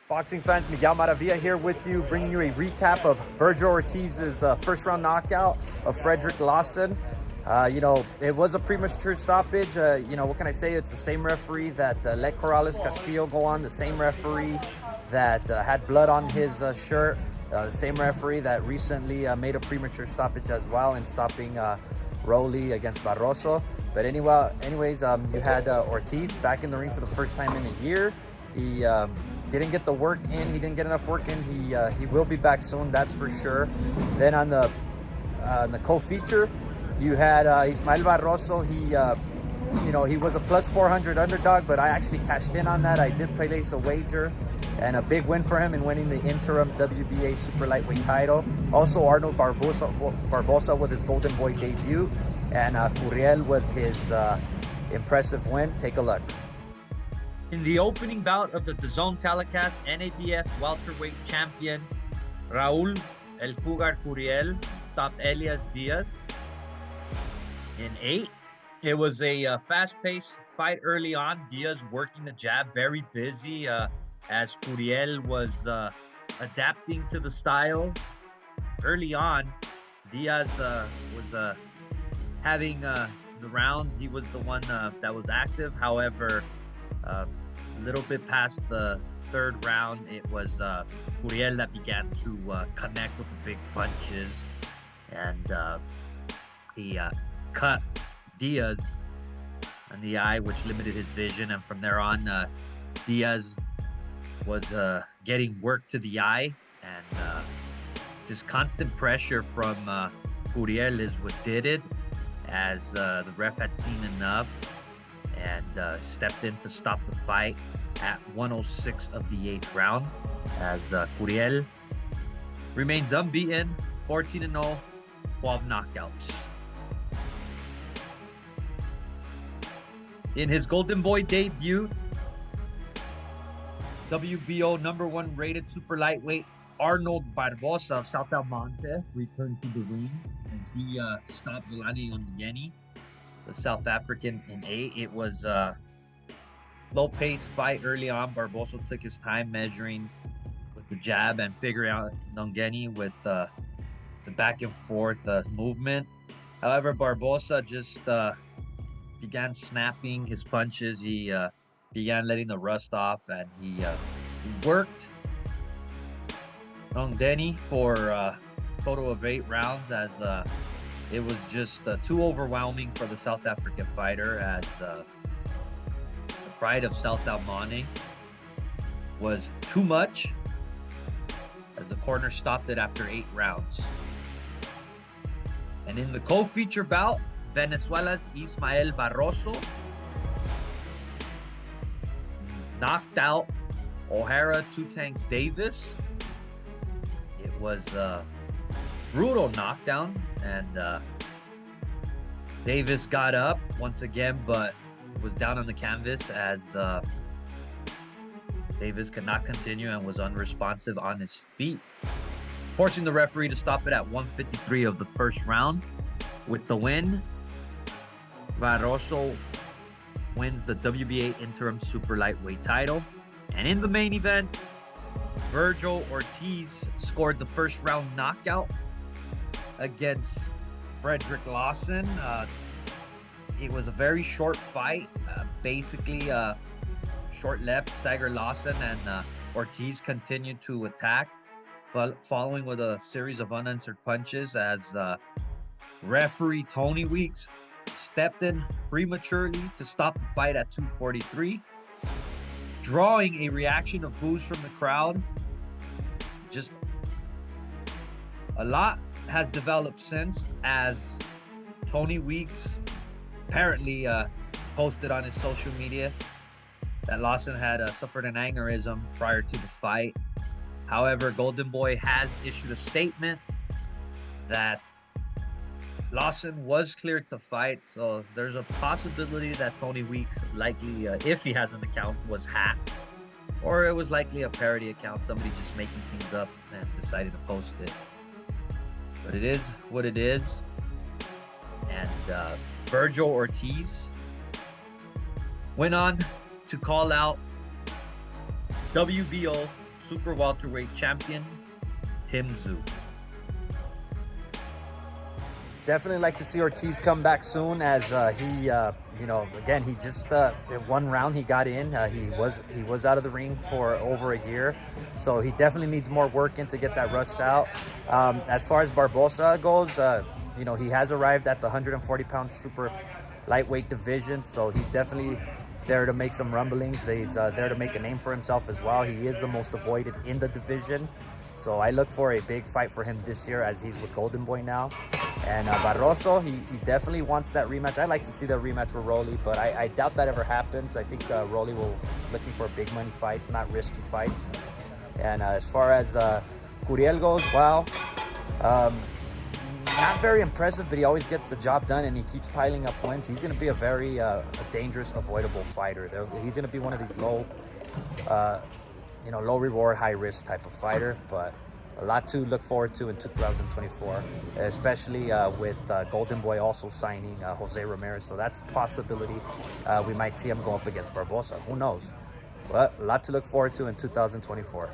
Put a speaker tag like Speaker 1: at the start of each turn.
Speaker 1: Boxing fans, Miguel Maravilla here with you, bringing you a recap of Vergil Ortiz's first round knockout of Fredrick Lawson. It was a premature stoppage. What can I say? It's the same referee that let Corrales Castillo go on, the same referee that had blood on his shirt, the same referee that recently made a premature stoppage as well in stopping Raul against Barroso. But anyways, you had Ortiz back in the ring for the first time in a year. He didn't get the work in. He didn't get enough work in. He will be back soon, that's for sure. Then on the co-feature, you had Ismael Barroso. He was a plus 400 underdog, but I actually cashed in on that. I did place a wager, and a big win for him in winning the interim WBA super lightweight title. Also, Arnold Barbosa with his Golden Boy debut, and Curiel with his impressive win. Take a look.
Speaker 2: In the opening bout of the DAZN telecast, NABF welterweight champion Raul El Cougar Curiel stopped Elias Diaz in 8. It was a fast-paced fight early on. Diaz working the jab, very busy as Curiel was adapting to the style. Early on, Diaz was having the rounds. He was the one that was active. However, a little bit past the third round, it was Curiel that began to connect with the big punches, and he cut Diaz in the eye, which limited his vision. And from there on, Diaz was getting work to the eye, and just constant pressure from Curiel is what did it, as the ref had seen enough and stepped in to stop the fight at 106 of the 8th round, as Curiel remains unbeaten, 14-0, 12 knockouts. In his Golden Boy debut, WBO #1 rated super lightweight Arnold Barbosa of South Almonte returned to the ring, and he stopped Zolani Ondieni, the South African, in 8. It was a low-paced fight early on. Barbosa took his time measuring with the jab and figuring out Ondieni with the back and forth movement. However, Barbosa just began snapping his punches. He began letting the rust off, and he worked Ondieni for a total of 8 rounds, as it was just too overwhelming for the South African fighter, as the pride of South Almonte was too much, as the corner stopped it after 8 rounds. And in the co-feature bout, Venezuela's Ismael Barroso knocked out O'Hara Two Tanks Davis. It was a brutal knockdown, and Davis got up once again, but was down on the canvas as Davis could not continue and was unresponsive on his feet, forcing the referee to stop it at 153 of the first round. With the win, Barroso wins the WBA interim super lightweight title. And in the main event, Vergil Ortiz scored the first round knockout against Fredrick Lawson. It was a very short fight, basically short left, stagger Lawson, and Ortiz continued to attack, but following with a series of unanswered punches, as referee Tony Weeks stepped in prematurely to stop the fight at 243, drawing a reaction of boos from the crowd. Just a lot has developed since, as Tony Weeks apparently posted on his social media that Lawson had suffered an aneurysm prior to the fight. However, Golden Boy has issued a statement that Lawson was cleared to fight, so there's a possibility that Tony Weeks likely, if he has an account, was hacked, or it was likely a parody account, somebody just making things up and decided to post it. But it is what it is. And Vergil Ortiz went on to call out WBO super welterweight champion, Tszyu.
Speaker 1: Definitely like to see Ortiz come back soon, as he, you know, again, he just one round he got in. He was out of the ring for over a year, so he definitely needs more work in to get that rust out. As far as Barbosa goes, you know, he has arrived at the 140-pound super lightweight division, so he's definitely there to make some rumblings. He's there to make a name for himself as well. He is the most avoided in the division, so I look for a big fight for him this year, as he's with Golden Boy now. And Barroso, he definitely wants that rematch. I'd like to see the rematch with Raul, but I doubt that ever happens. I think Raul will looking for big money fights, not risky fights. And as far as Curiel goes, well, not very impressive, but he always gets the job done, and he keeps piling up wins. He's going to be a very dangerous, avoidable fighter. He's going to be one of these low, you know, low reward, high risk type of fighter, but a lot to look forward to in 2024, especially with Golden Boy also signing Jose Ramirez. So that's a possibility. We might see him go up against Barbosa. Who knows? But a lot to look forward to in 2024.